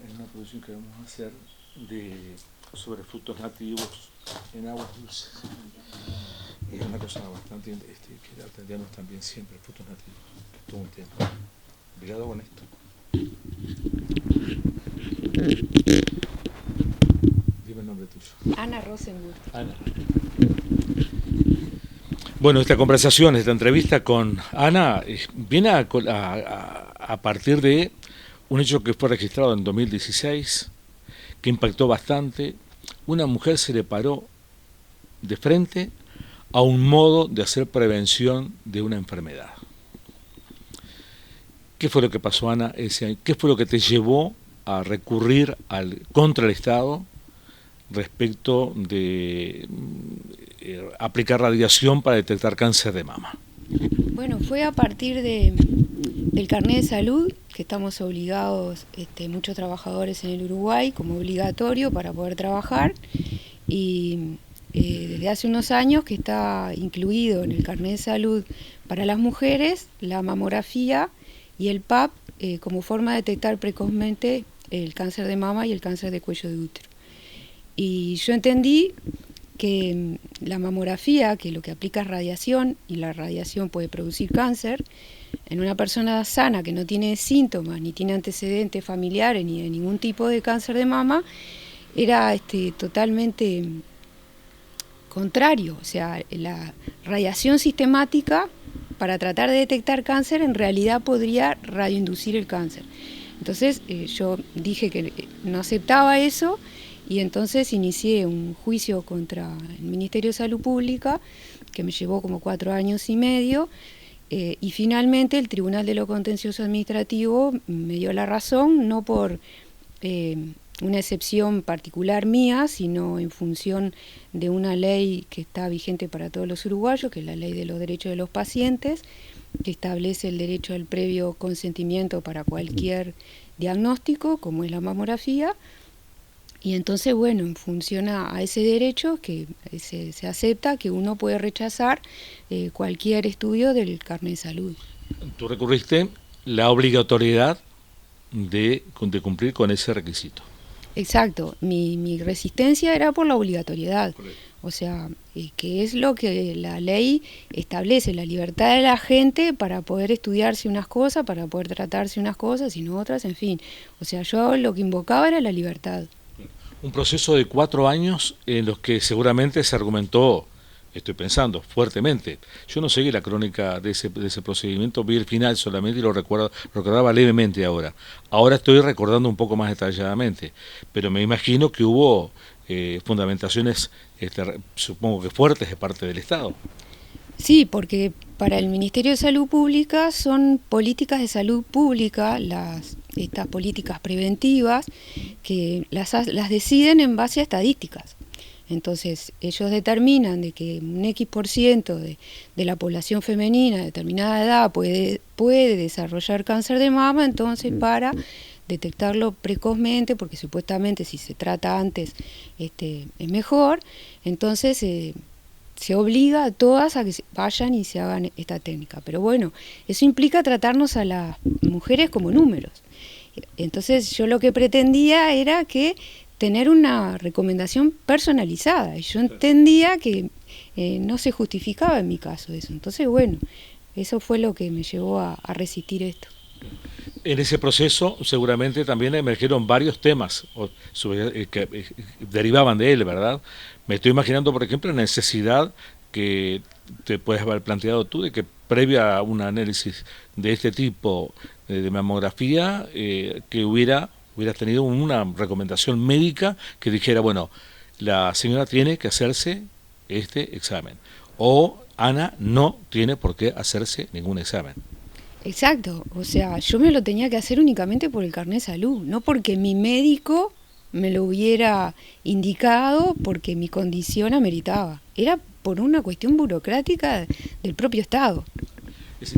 en una producción que vamos a hacer sobre frutos nativos en aguas dulces. Y es una cosa bastante que atendemos también siempre, frutos nativos, que es todo un tema. Cuidado con esto. Dime el nombre tuyo. Ana Rosenwood. Ana. Bueno, esta conversación, esta entrevista con Ana viene a partir de un hecho que fue registrado en 2016, que impactó bastante. Una mujer se le paró de frente a un modo de hacer prevención de una enfermedad. ¿Qué fue lo que pasó, Ana, ese año? ¿Qué fue lo que te llevó a recurrir contra el Estado respecto de aplicar radiación para detectar cáncer de mama? Bueno, fue a partir del carnet de salud, que estamos obligados, muchos trabajadores en el Uruguay, como obligatorio para poder trabajar, y desde hace unos años que está incluido en el carnet de salud para las mujeres la mamografía y el PAP como forma de detectar precozmente el cáncer de mama y el cáncer de cuello de útero. Y yo entendí que la mamografía, que lo que aplica es radiación, y la radiación puede producir cáncer, en una persona sana que no tiene síntomas, ni tiene antecedentes familiares, ni de ningún tipo de cáncer de mama, era totalmente contrario. O sea, la radiación sistemática para tratar de detectar cáncer en realidad podría radioinducir el cáncer. Entonces yo dije que no aceptaba eso, y entonces inicié un juicio contra el Ministerio de Salud Pública, que me llevó como 4 años y medio, y finalmente el Tribunal de lo Contencioso Administrativo me dio la razón, no por una excepción particular mía, sino en función de una ley que está vigente para todos los uruguayos, que es la Ley de los Derechos de los Pacientes, que establece el derecho al previo consentimiento para cualquier diagnóstico, como es la mamografía. Y entonces, bueno, en función a ese derecho que se acepta que uno puede rechazar cualquier estudio del carnet de salud. Tú recurriste la obligatoriedad de cumplir con ese requisito. Exacto, mi resistencia era por la obligatoriedad. Correcto. O sea, que es lo que la ley establece, la libertad de la gente para poder estudiarse unas cosas, para poder tratarse unas cosas y no otras, en fin. O sea, yo lo que invocaba era la libertad. Un proceso de 4 años en los que seguramente se argumentó, estoy pensando, fuertemente. Yo no seguí la crónica de ese procedimiento, vi el final solamente y lo recordaba levemente ahora. Ahora estoy recordando un poco más detalladamente, pero me imagino que hubo fundamentaciones, supongo que fuertes de parte del Estado. Sí, porque para el Ministerio de Salud Pública son políticas de salud pública, estas políticas preventivas, que las deciden en base a estadísticas. Entonces, ellos determinan de que un X% de la población femenina de determinada edad puede desarrollar cáncer de mama, entonces para detectarlo precozmente, porque supuestamente si se trata antes es mejor, entonces se obliga a todas a que vayan y se hagan esta técnica. Pero bueno, eso implica tratarnos a las mujeres como números. Entonces yo lo que pretendía era que tener una recomendación personalizada, y yo entendía que no se justificaba en mi caso eso. Entonces bueno, eso fue lo que me llevó a resistir esto. En ese proceso seguramente también emergieron varios temas que derivaban de él, ¿verdad? Me estoy imaginando, por ejemplo, la necesidad que te puedes haber planteado tú de que previa a un análisis de este tipo de mamografía, que hubieras tenido una recomendación médica que dijera, bueno, la señora tiene que hacerse este examen, o Ana no tiene por qué hacerse ningún examen. Exacto, o sea, yo me lo tenía que hacer únicamente por el carnet de salud, no porque mi médico me lo hubiera indicado, porque mi condición ameritaba. Era por una cuestión burocrática del propio Estado.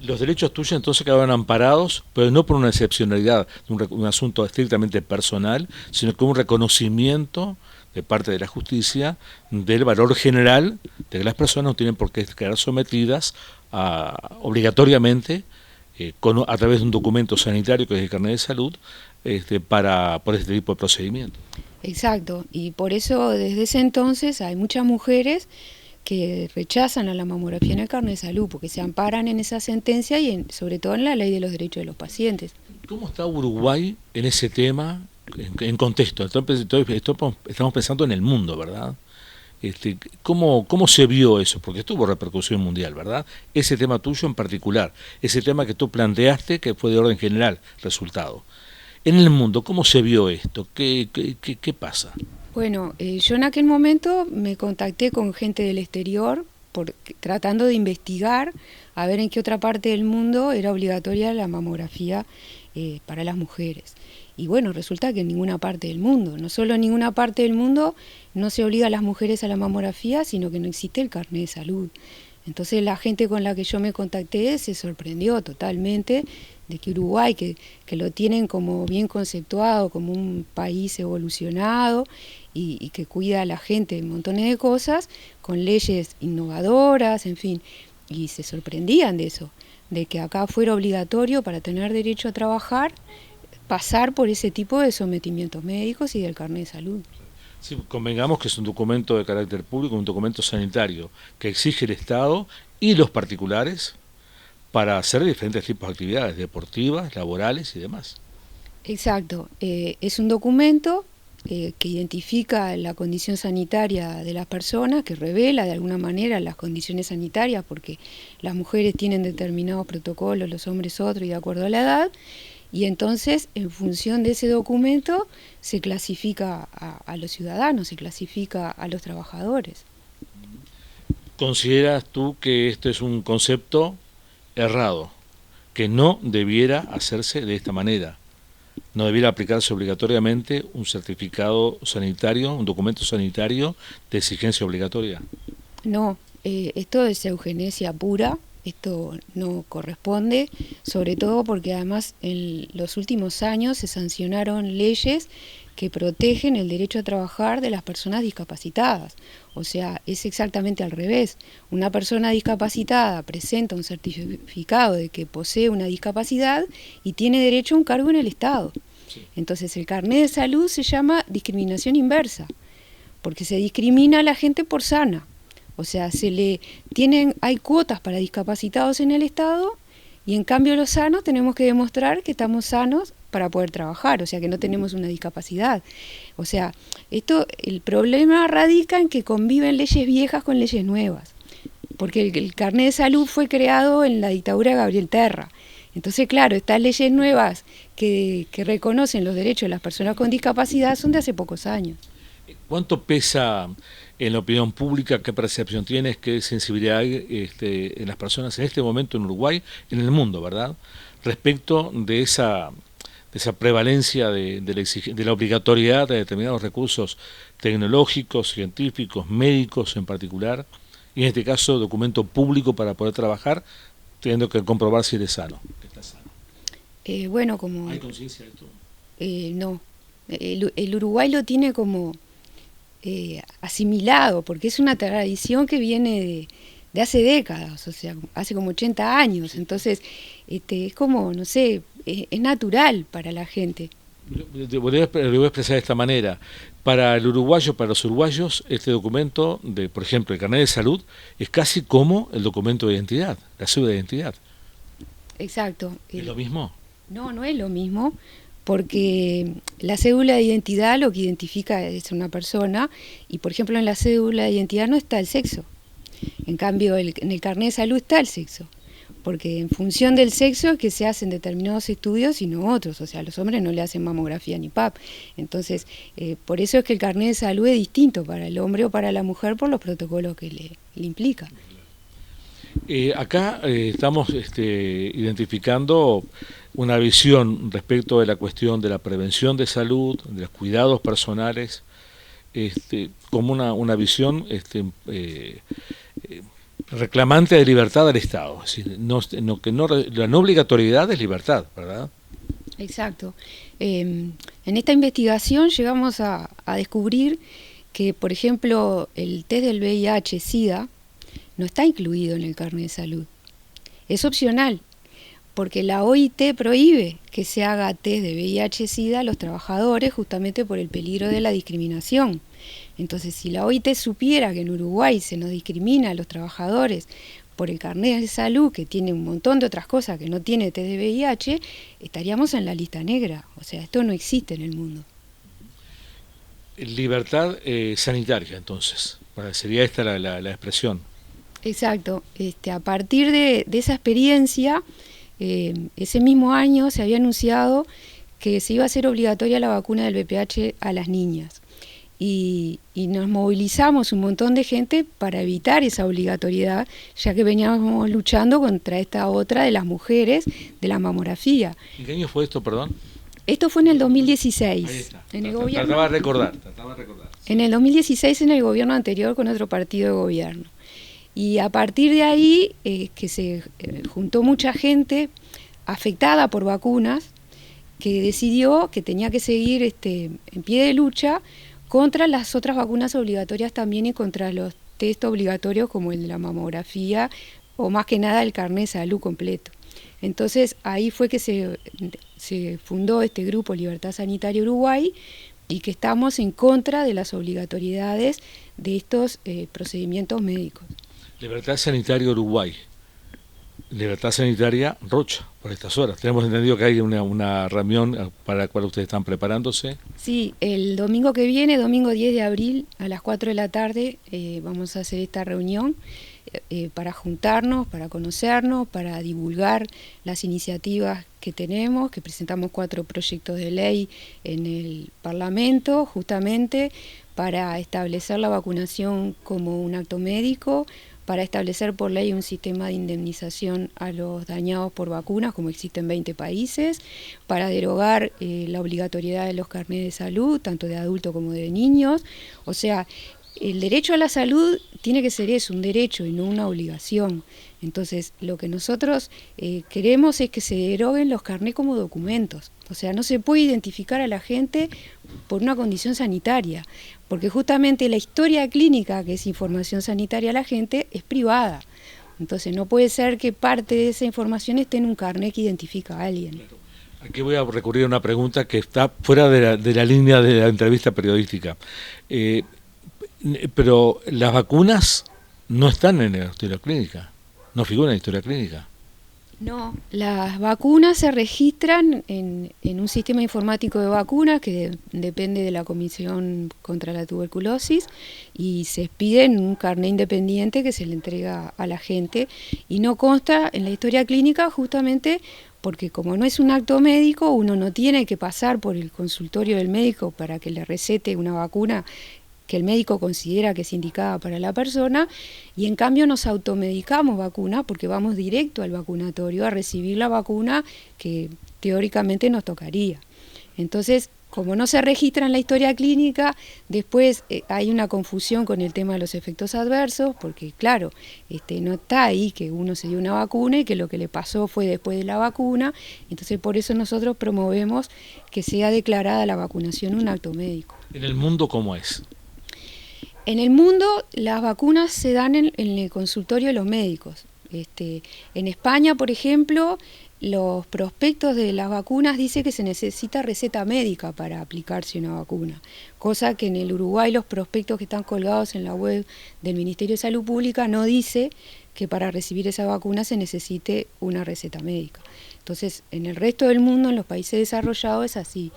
Los derechos tuyos entonces quedaban amparados, pero no por una excepcionalidad, un asunto estrictamente personal, sino como un reconocimiento de parte de la justicia del valor general de que las personas no tienen por qué quedar sometidas obligatoriamente a través de un documento sanitario que es el carnet de salud, por este tipo de procedimiento. Exacto, y por eso desde ese entonces hay muchas mujeres que rechazan a la mamografía en el carnet de salud, porque se amparan en esa sentencia y sobre todo en la ley de los derechos de los pacientes. ¿Cómo está Uruguay en ese tema, en contexto? Estamos pensando en el mundo, ¿verdad? ¿Cómo se vio eso? Porque tuvo repercusión mundial, ¿verdad? Ese tema tuyo en particular, ese tema que tú planteaste, que fue de orden general, resultado. En el mundo, ¿cómo se vio esto? ¿Qué pasa? Bueno, yo en aquel momento me contacté con gente del exterior tratando de investigar a ver en qué otra parte del mundo era obligatoria la mamografía para las mujeres. Y bueno, resulta que en ninguna parte del mundo, no solo en ninguna parte del mundo no se obliga a las mujeres a la mamografía, sino que no existe el carnet de salud. Entonces la gente con la que yo me contacté se sorprendió totalmente de que Uruguay, que lo tienen como bien conceptuado, como un país evolucionado y que cuida a la gente de montones de cosas, con leyes innovadoras, en fin, y se sorprendían de eso, de que acá fuera obligatorio para tener derecho a trabajar, pasar por ese tipo de sometimientos médicos y del carnet de salud. Sí, convengamos que es un documento de carácter público, un documento sanitario que exige el Estado y los particulares para hacer diferentes tipos de actividades deportivas, laborales y demás. Exacto, es un documento que identifica la condición sanitaria de las personas, que revela de alguna manera las condiciones sanitarias, porque las mujeres tienen determinados protocolos, los hombres otros, y de acuerdo a la edad, y entonces en función de ese documento se clasifica a los ciudadanos, se clasifica a los trabajadores. ¿Consideras tú que esto es un concepto errado, que no debiera hacerse de esta manera? ¿No debiera aplicarse obligatoriamente un certificado sanitario, un documento sanitario de exigencia obligatoria? No, esto es eugenesia pura, esto no corresponde, sobre todo porque además en los últimos años se sancionaron leyes que protegen el derecho a trabajar de las personas discapacitadas. O sea, es exactamente al revés. Una persona discapacitada presenta un certificado de que posee una discapacidad y tiene derecho a un cargo en el Estado. Sí. Entonces el carnet de salud se llama discriminación inversa, porque se discrimina a la gente por sana. O sea, hay cuotas para discapacitados en el Estado y en cambio los sanos tenemos que demostrar que estamos sanos para poder trabajar, o sea que no tenemos una discapacidad. O sea, el problema radica en que conviven leyes viejas con leyes nuevas, porque el carnet de salud fue creado en la dictadura de Gabriel Terra. Entonces, claro, estas leyes nuevas que reconocen los derechos de las personas con discapacidad son de hace pocos años. ¿Cuánto pesa en la opinión pública? ¿Qué percepción tienes? ¿Qué sensibilidad hay en las personas en este momento en Uruguay, en el mundo, verdad? Respecto de esa prevalencia de la obligatoriedad de determinados recursos tecnológicos, científicos, médicos en particular, y en este caso documento público para poder trabajar, teniendo que comprobar si eres sano. ¿Estás sano? Bueno, como... ¿Hay conciencia de esto? No. El Uruguay lo tiene como asimilado, porque es una tradición que viene de hace décadas, o sea, hace como 80 años, entonces es como, no sé, es natural para la gente. Lo voy a expresar de esta manera. Para el uruguayo, para los uruguayos, este documento, por ejemplo, el carnet de salud, es casi como el documento de identidad, la cédula de identidad. Exacto. ¿Es lo mismo? No, no es lo mismo, porque la cédula de identidad lo que identifica es una persona, y por ejemplo en la cédula de identidad no está el sexo. En cambio, en el carnet de salud está el sexo, porque en función del sexo es que se hacen determinados estudios y no otros, o sea, a los hombres no le hacen mamografía ni PAP. Entonces, por eso es que el carnet de salud es distinto para el hombre o para la mujer por los protocolos que le implica. Acá estamos identificando una visión respecto de la cuestión de la prevención de salud, de los cuidados personales, como una visión reclamante de libertad del Estado. Es decir, la no obligatoriedad es libertad, ¿verdad? Exacto. En esta investigación llegamos a descubrir que, por ejemplo, el test del VIH-Sida no está incluido en el carnet de salud. Es opcional, porque la OIT prohíbe que se haga test de VIH-Sida a los trabajadores justamente por el peligro de la discriminación. Entonces, si la OIT supiera que en Uruguay se nos discrimina a los trabajadores por el carnet de salud, que tiene un montón de otras cosas que no tiene test de VIH, estaríamos en la lista negra. O sea, esto no existe en el mundo. Libertad sanitaria, entonces, sería esta la expresión. Exacto. A partir de esa experiencia, ese mismo año se había anunciado que se iba a hacer obligatoria la vacuna del VPH a las niñas. Y nos movilizamos un montón de gente para evitar esa obligatoriedad, ya que veníamos luchando contra esta otra de las mujeres, de la mamografía. ¿En qué año fue esto, perdón? Esto fue en el 2016. Ahí está. En el gobierno, trataba de recordar. En el 2016, en el gobierno anterior, con otro partido de gobierno. Y a partir de ahí, que se juntó mucha gente afectada por vacunas, que decidió que tenía que seguir en pie de lucha contra las otras vacunas obligatorias también y contra los test obligatorios como el de la mamografía o más que nada el carnet de salud completo. Entonces ahí fue que se fundó este grupo Libertad Sanitaria Uruguay y que estamos en contra de las obligatoriedades de estos procedimientos médicos. Libertad Sanitaria Uruguay. Libertad Sanitaria Rocha, por estas horas. Tenemos entendido que hay una reunión para la cual ustedes están preparándose. Sí, el domingo que viene, domingo 10 de abril, a las 4 de la tarde, vamos a hacer esta reunión para juntarnos, para conocernos, para divulgar las iniciativas que tenemos, que presentamos 4 proyectos de ley en el Parlamento, justamente para establecer la vacunación como un acto médico, para establecer por ley un sistema de indemnización a los dañados por vacunas, como existe en 20 países, para derogar la obligatoriedad de los carnets de salud, tanto de adultos como de niños. O sea, el derecho a la salud tiene que ser eso, un derecho y no una obligación. Entonces, lo que nosotros queremos es que se deroguen los carnets como documentos. O sea, no se puede identificar a la gente por una condición sanitaria, porque justamente la historia clínica, que es información sanitaria a la gente, es privada. Entonces, no puede ser que parte de esa información esté en un carnet que identifica a alguien. Claro. Aquí voy a recurrir a una pregunta que está fuera de la línea de la entrevista periodística. Pero las vacunas no están en la historia clínica, no figuran en la historia clínica. No, las vacunas se registran en un sistema informático de vacunas que depende de la Comisión contra la Tuberculosis y se expide en un carnet independiente que se le entrega a la gente y no consta en la historia clínica justamente porque como no es un acto médico, uno no tiene que pasar por el consultorio del médico para que le recete una vacuna que el médico considera que es indicada para la persona, y en cambio nos automedicamos vacuna porque vamos directo al vacunatorio a recibir la vacuna que teóricamente nos tocaría. Entonces, como no se registra en la historia clínica, después hay una confusión con el tema de los efectos adversos, porque claro, no está ahí que uno se dio una vacuna y que lo que le pasó fue después de la vacuna, entonces por eso nosotros promovemos que sea declarada la vacunación un acto médico. ¿En el mundo cómo es? En el mundo las vacunas se dan en el consultorio de los médicos. En España, por ejemplo, los prospectos de las vacunas dice que se necesita receta médica para aplicarse una vacuna, cosa que en el Uruguay los prospectos que están colgados en la web del Ministerio de Salud Pública no dice que para recibir esa vacuna se necesite una receta médica. Entonces, en el resto del mundo, en los países desarrollados, es así.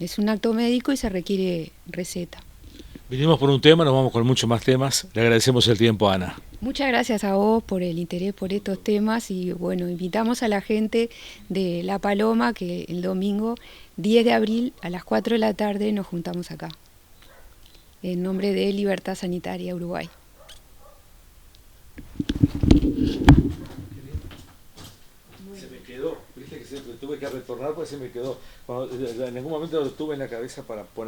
Es un acto médico y se requiere receta. Vinimos por un tema, nos vamos con muchos más temas. Le agradecemos el tiempo, Ana. Muchas gracias a vos por el interés por estos temas y bueno, invitamos a la gente de La Paloma que el domingo 10 de abril a las 4 de la tarde nos juntamos acá, en nombre de Libertad Sanitaria Uruguay. Se me quedó, viste que siempre tuve que retornar porque se me quedó. En algún momento lo tuve en la cabeza para poner.